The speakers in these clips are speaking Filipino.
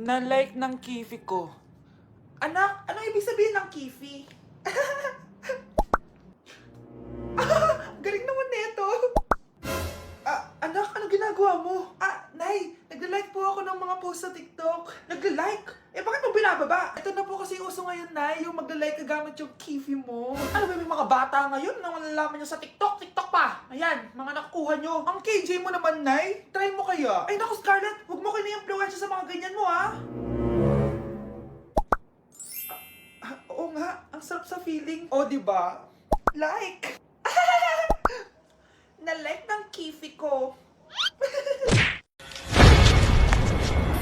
Na-like ng kifi ko. Anak, ano ibig sabihin ng kifi? Galing naman nito. Anak, ano ginagawa mo? Nay, nagla-like po ako ng mga post sa TikTok. Nagla-like? Bakit mo binababa? Ito na po kasi uso ngayon, Nay, yung magla-like ka gamit yung kifi mo. Ano ba yung mga bata ngayon na malalaman nyo sa TikTok? TikTok pa! Ayan, mga nakukuha nyo. Ang KJ mo naman, Nay. Try mo kaya. Ay, naku, Scarlett, huwag mo kini-influensya sa mga ganyan mo, ha? Oo nga, ang sarap sa feeling. O, diba? Like! Na-like ng kifi ko.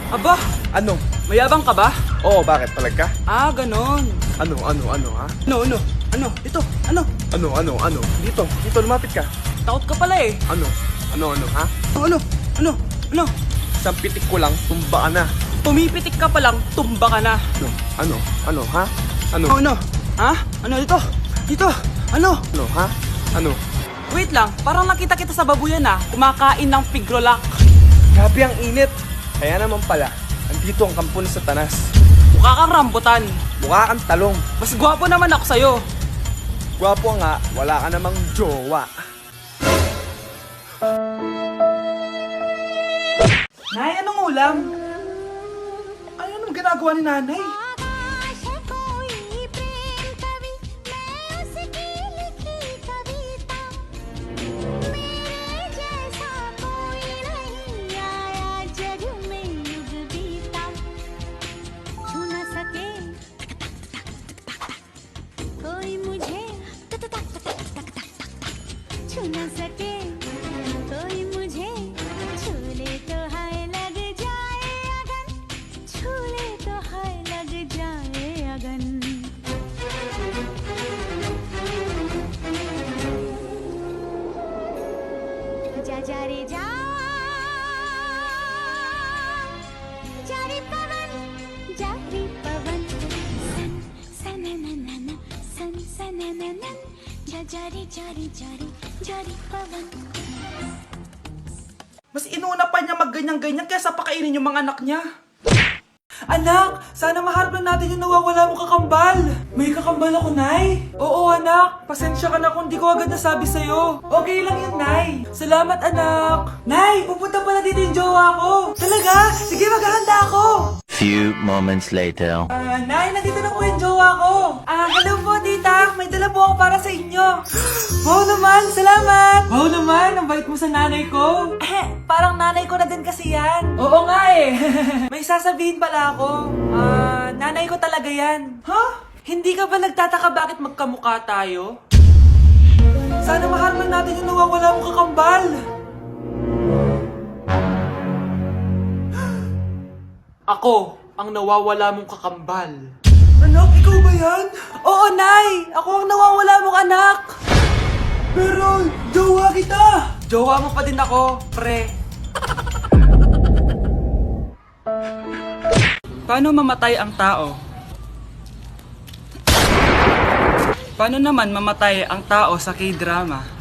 Aba, Ano? mayabang ka ba? Oo, bakit? Palag ka? Ganon. Ano, ha? Dito, Ano? Dito, lumapit ka. takot ka pala eh. Ano, ha? Ano? Isang pitik ko lang, tumba ka na. Pumipitik ka pa lang, tumba ka na. Ano, ha? Ano, Ha? Ano, dito, ano? ha? Ano? Wait lang, parang nakita kita sa babuyan kumakain ng pigrolak. Grabe ang init. Kaya naman pala, andito ang kampo ng Satanas. Mukha kang rambutan. Mukha kang talong. Mas gwapo naman ako sa'yo. Gwapo nga, wala ka namang jowa. Nay, anong ulam? Ay, anong ginagawa ni nanay? आकाश है कोई प्रेम कवि मैं उसकी लिखी कविता मेरे जैसा कोई नहीं आया जग में युग बीता छू न सके कोई मुझे छू न सके कोई मुझे छू ले तो हाय लग जाए अगन छू ले तो हाय लग जाए अगन जा रे जा रे पवन सन सनननन सन सनननन जा रे पवन Mas inuna pa niya magganyan-ganyan kaysa pakainin yung mga anak niya. Anak, sana maharap lang natin yung nawawala mong kakambal. May kakambal ako, Nay. Oo, anak. Pasensya ka na kung di ko agad nasabi sa'yo. Okay lang yun, Nay. Salamat, anak. Nay, pupunta pala dito yung jowa ko. Talaga? Sige, maghahanda ako. Few moments later. Nay, nandito na po yung jowa ko. Hello po, tita. May dala po ako para sa inyo. Wow naman, salamat. Wow naman, ang bait mo sa nanay ko. Parang nanay ko na din kasi yan. Oo nga eh. May sasabihin pala ako. Nanay ko talaga yan. Ha? Hindi ka ba nagtataka bakit magkamukha tayo? Sana maharap lang natin yung nawawala mong kakambal. Ako, ang nawawala mong kakambal. Anak, ikaw ba yan? Oo, Nay! Ako ang nawawala mong anak! Pero, jowa kita! Jowa mo pa din ako, pre. Paano mamatay ang tao? Paano naman mamatay ang tao sa K-drama?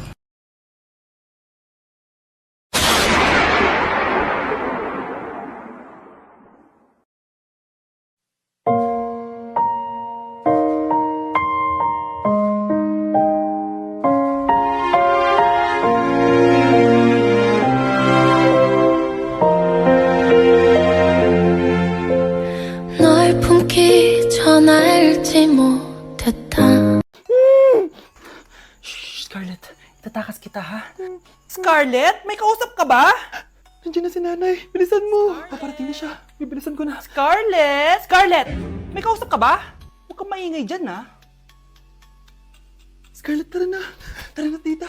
널 품기 전 알지 못했다 Scarlett, itatakas kita, ha? Scarlett, may kausap ka ba? Nandiyan na si nanay. Bilisan mo. Paparating na siya. Bibilisan ko na. Scarlett! Scarlett! May kausap ka ba? Huwag kang maingay dyan, ha? Scarlett, tara na. Tara na, tita.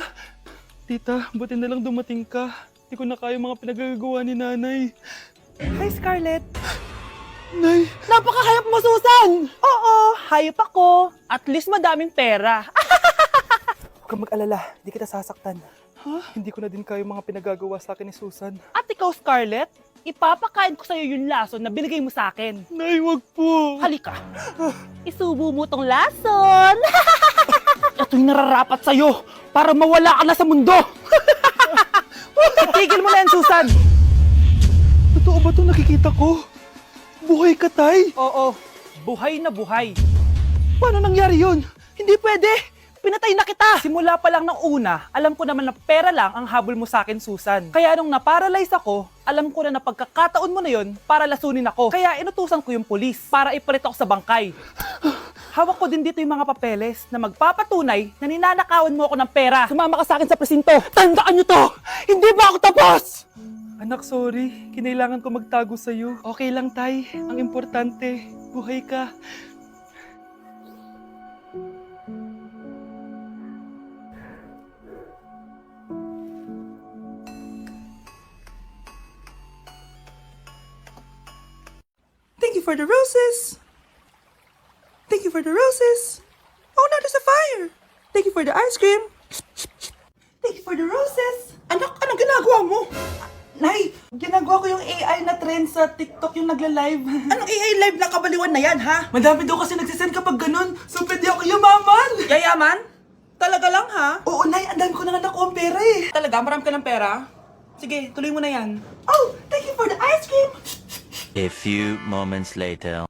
Tita, buti na lang dumating ka. Hindi ko na kaya mga pinagagawa ni nanay. Hi, Scarlett. Nay! Napakahayap mo, Susan! Oo, hayop ako. At least madaming pera. Huwag kang mag-alala, di kita sasaktan. Ha? Hindi ko na din kayo mga pinagagawa sa akin ni Susan. At ikaw, Scarlett, ipapakain ko sa'yo yung lason na binigay mo sa akin. Nay, wag po. Halika. Isubo mo tong lason. Ito'y nararapat sa'yo para mawala ka na sa mundo. Itigil mo na yan, Susan. Totoo ba ito nakikita ko? Buhay ka, Tay? Oo, buhay na buhay. Paano nangyari yun? Hindi pwede! Pinatay na kita! Simula pa lang ng una, alam ko naman na pera lang ang habol mo sa akin, Susan. Kaya nung naparalyze ako, alam ko na pagkakataon mo na yon para lasunin ako. Kaya inutusan ko yung pulis para ipalit ako sa bangkay. Hawak ko din dito yung mga papeles na magpapatunay na ninanakawan mo ako ng pera. Sumama ka sa akin sa presinto. Tandaan nyo to! Hindi ba ako tapos? Anak, sorry. Kinailangan ko magtago sa'yo. Okay lang, Tay. Ang importante, buhay ka. Thank you for the roses. Thank you for the roses. Oh no, there's a fire. Thank you for the ice cream. Thank you for the roses. Anak, anong ginagawa mo? Nay, ginagawa ko yung AI na trend sa TikTok yung nagla-live. Anong AI live na kabaliwan na yan, ha? Madami daw kasi nagsisend kapag ganun, so pwede ako yumaman. Yayaman? Talaga lang, ha? Oo, Nay, ang dami ko na nga nakuha ang pera eh. Talaga, marami ka ng pera? Sige, tuloy mo na yan. Oh, thank you for the ice cream. A few moments later.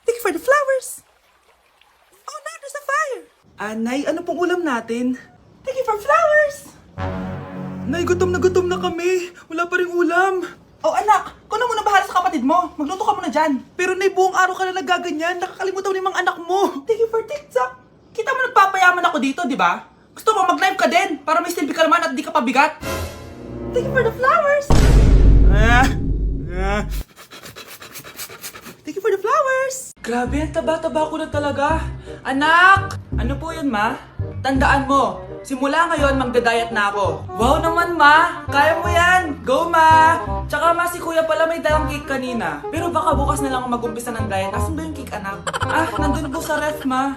Thank you for the flowers. Oh no, there's a fire. Nay, ano pong ulam natin? Thank you for flowers. Nay, gutom na kami. Wala pa rin ulam. Oh anak, kung na muna bahala sa kapatid mo. Magluto ka muna dyan. Pero Nay, buong araw ka na nagaganyan. Nakakalimutan mo na yung mga anak mo. Thank you for TikTok. Kita mo nagpapayaman ako dito, di ba? Gusto mo mag-live ka din para may silbi ka naman at di ka pabigat. Thank you for the flowers. Thank you for the flowers. Grabe, ang taba-taba ko na talaga. Anak! Ano po yun, ma? Tandaan mo, simula ngayon magda-diet na ako. Wow naman, ma! Kaya mo yan! Go, ma! Tsaka ma, si kuya pala may dalang cake kanina. Pero baka bukas na lang ako mag-umpisa ng diet. Asan ba yung cake, anak? Nandun po sa ref, ma.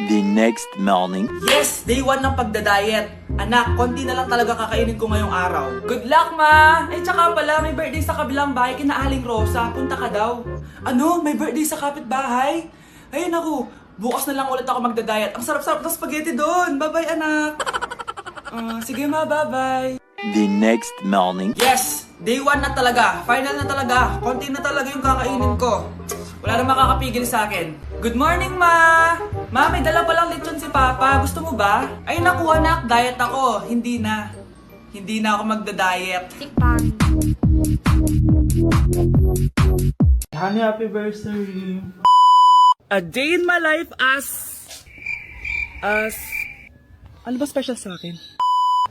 The next morning. Yes! Day 1 ng pagda-diet. Anak, konti na lang talaga kakainin ko ngayong araw. Good luck, ma! Ay, tsaka pala, may birthday sa kabilang bahay kina Aling Rosa. Punta ka daw. Ano? May birthday sa kapitbahay? Ayun ako, bukas na lang ulit ako magda-diet. Ang sarap-sarap ng spaghetti doon. Bye-bye, anak. Sige, ma, bye-bye. The next morning. Yes! Day 1 na talaga. Final na talaga. Konti na talaga yung kakainin ko. Wala na makakapigil sa akin. Good morning, ma! Ma, may dala palang lechon si Papa. Gusto mo ba? Ay, naku, anak. Diet ako. Hindi na. Hindi na ako magda-diet. Honey, happy birthday. A day in my life ano ba special sa akin?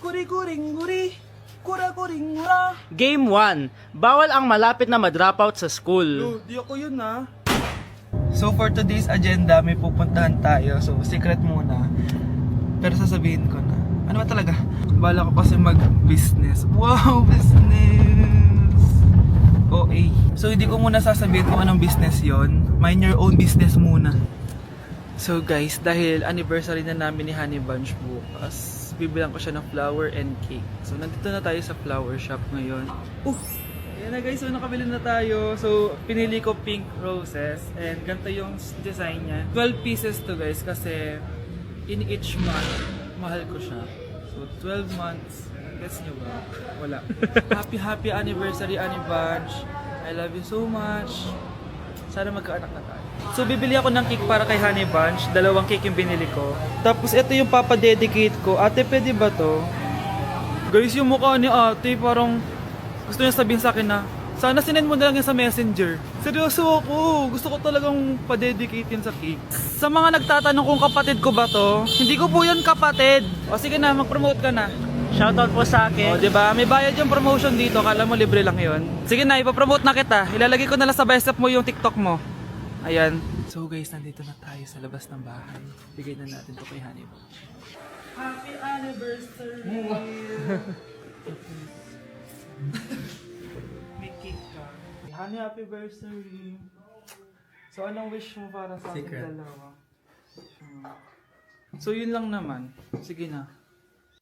Guri-guring-guri. Kura-guring-gura. Game 1. Bawal ang malapit na ma-dropout sa school. Di ako yun na. So for today's agenda, may pupuntahan tayo. So secret muna. Pero sasabihin ko na. Ano ba talaga? Bala ko kasi mag-business. Wow, business! OA. So hindi ko muna sasabihin kung anong business yon. Mind your own business muna. So guys, dahil anniversary na namin ni Honey Bunch bukas, bibilang ko siya ng flower and cake. So nandito na tayo sa flower shop ngayon. Ayan na guys, so nakabili na tayo. So pinili ko pink roses and ganito yung design niya. 12 pieces to guys kasi in each month, mahal ko siya. So 12 months, gets nyo ba? Wala. Happy anniversary Honey Bunch. I love you so much. Sana magkaanak na tayo. So bibili ako ng cake para kay Honey Bunch. 2 cake yung binili ko. Tapos ito yung papadedicate ko. Ate, pwede ba to? Guys, yung mukha ni ate parang gusto niya sabihin sa akin na sana sinend mo na lang yan sa messenger. Seryoso ako. Gusto ko talagang padedicate yan sa cake. Sa mga nagtatanong kung kapatid ko ba to, hindi ko po yan kapatid. O sige na, mag-promote ka na. Shoutout po sa O, akin. diba? May bayad yung promotion dito. Kala mo libre lang yun. Sige na, ipapromote na kita. Ilalagay ko na lang sa bicep mo yung TikTok mo. Ayan. So guys, nandito na tayo sa labas ng bahay. Bigay na natin to kay Honey. Happy anniversary! May cake ka. Honey, happy anniversary! So anong wish mo para sa ating dalawa? So yun lang naman. Sige na.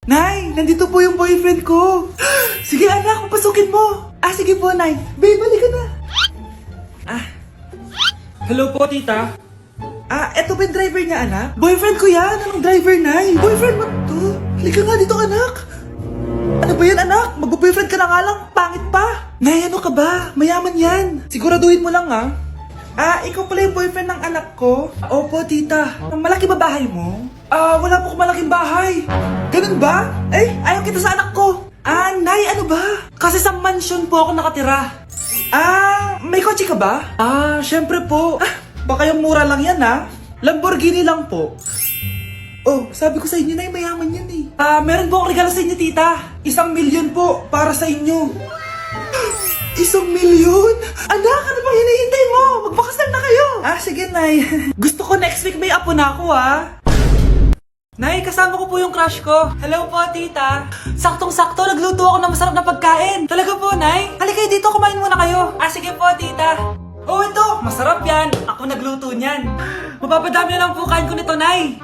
Nay! Nandito po yung boyfriend ko! Sige anak, papasukin mo! Sige po, Nay! Babe, balik ka na! Hello po, tita! Eto ba yung driver niya, anak? Boyfriend ko yan! Anong driver, Nay? Boyfriend mo to? Halika nga dito, anak! Ano ba yan, anak? Mag-boyfriend ka na nga lang, pangit pa! Nay, ano ka ba? Mayaman yan. Siguraduhin mo lang, ha? Ikaw pala yung boyfriend ng anak ko? Opo, tita. Malaki ba bahay mo? Wala po akong malaking bahay. Ganun ba? Ayaw kita sa anak ko. Nay, ano ba? Kasi sa mansion po ako nakatira. May kotse ka ba? Syempre po. Baka yung mura lang yan, ha? Lamborghini lang po. Oh, sabi ko sa inyo na mayaman yan eh. Meron po akong regalo sa inyo, tita. 1,000,000 po para sa inyo. 1,000,000? Anak, ano bang hinihintay mo? Magpakasal na kayo. Sige, Nay. Gusto ko next week may apo na ako, Nay, kasama ko po yung crush ko. Hello po, tita. Saktong-sakto, nagluto ako ng masarap na pagkain. Talaga po, Nay? Halika kayo dito, kumain muna kayo. Sige po, tita. Oh, ito, masarap yan. Ako nagluto niyan. Mapapadami na lang po kain ko nito, Nay.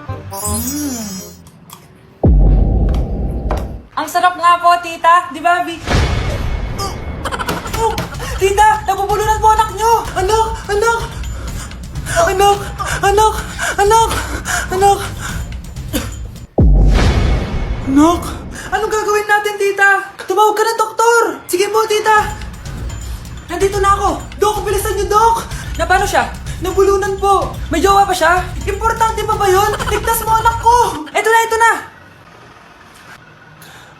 Ang sarap nga po, tita. Di ba, Vic? Tita, nabubulunan po anak nyo! Anak! Anak! Anak! Anak! Anak! Anak! Anak! Anong gagawin natin, tita? Tumawag ka ng doktor! Sige po, tita! Nandito na ako! Dok, bilisan niyo, Dok! Na paano siya? Nabulunan po! May jowa pa siya? Importante pa ba yun? Ligtas mo anak ko! Ito na, ito na!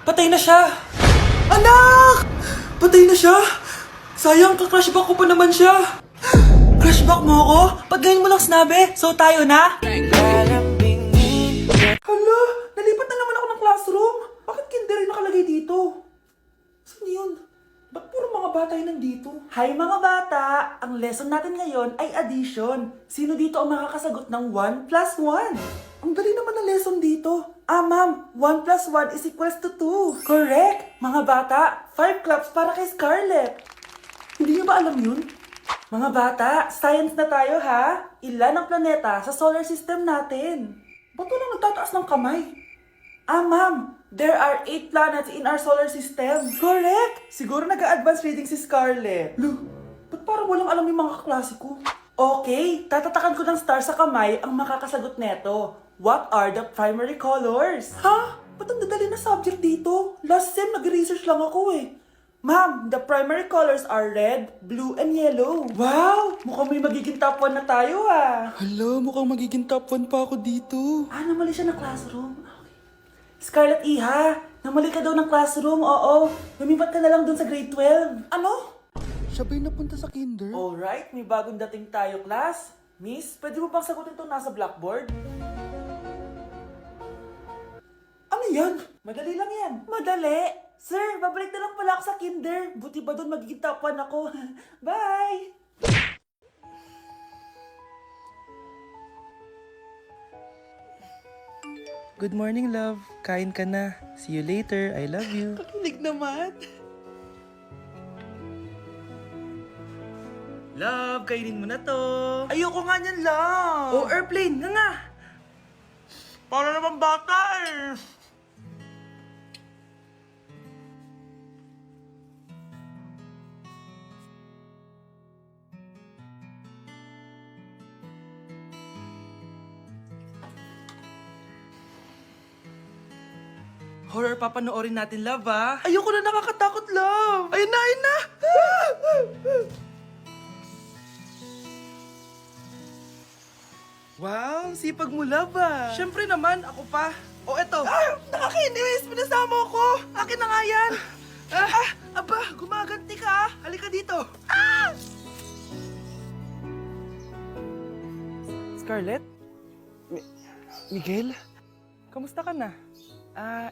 Patay na siya! Anak! Patay na siya! Sayang, ka-crushback ko pa naman siya. Crushback mo ako? Pag ngayon mo lang sinabi, so tayo na? Hala, nalipat na naman ako ng classroom. Bakit kinder yung nakalagay dito? Saan yun? Ba't puro mga bata yung nandito? Hi mga bata! Ang lesson natin ngayon ay addition. Sino dito ang makakasagot ng 1 plus 1? Ang dali naman ng lesson dito. Ma'am, 1 plus 1 is equals to 2. Correct! Mga bata, 5 claps para kay Scarlett. Hindi niyo ba alam yun? Mga bata, science na tayo ha? Ilan ang planeta sa solar system natin? Ba't walang nagtataas ng kamay? Ma'am, there are 8 planets in our solar system. Correct! Siguro nag-a-advance reading si Scarlett. Ba't parang walang alam yung mga kaklase ko? Okay, tatatakan ko ng star sa kamay ang makakasagot neto. What are the primary colors? Ha? Ba't ang dadali na subject dito? Last sem, nag-research lang ako eh. Ma'am, the primary colors are red, blue, and yellow. Wow! Mukhang may magiging top 1 na tayo Hala, mukhang magiging top 1 pa ako dito. Namali siya ng classroom. Scarlett Iha, namali ka daw ng classroom, oo. Lumipat ka na lang dun sa grade 12. Ano? Siya ba'y napunta sa kinder? Alright, may bagong dating tayo, class. Miss, pwede mo bang sagutin itong nasa blackboard? Ano yan? Madali lang yan. Madali? Sir, babalik na lang pala ako sa kinder. Buti ba doon magiging top 1 ako? Bye! Good morning, love. Kain ka na. See you later. I love you. Kakilig naman. Love, kainin mo na to. Ayoko nga niyan lang. Oh, airplane. Nga. Para naman bata eh. Horror papanoorin natin, love, Ayoko na, nakakatakot, love. Ayun na, ayun na. Wow, sipag mo, love, Siyempre naman, ako pa. Oh, eto. Nakakainis, pinasama ko. Akin na nga yan. Aba, gumaganti ka. Halika dito. Scarlett? Miguel? Kamusta ka na?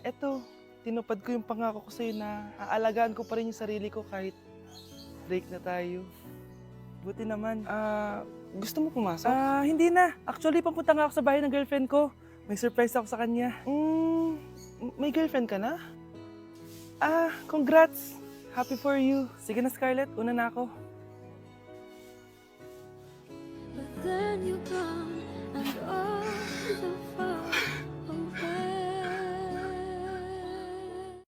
Eto, tinupad ko yung pangako ko sa'yo na aalagaan ko pa rin yung sarili ko kahit break na tayo. Buti naman. Gusto mo pumasok? Hindi na. Actually, papunta nga ako sa bahay ng girlfriend ko. May surprise ako sa kanya. May girlfriend ka na? Congrats. Happy for you. Sige na, Scarlett. Una na ako. But then you're gone and all the fun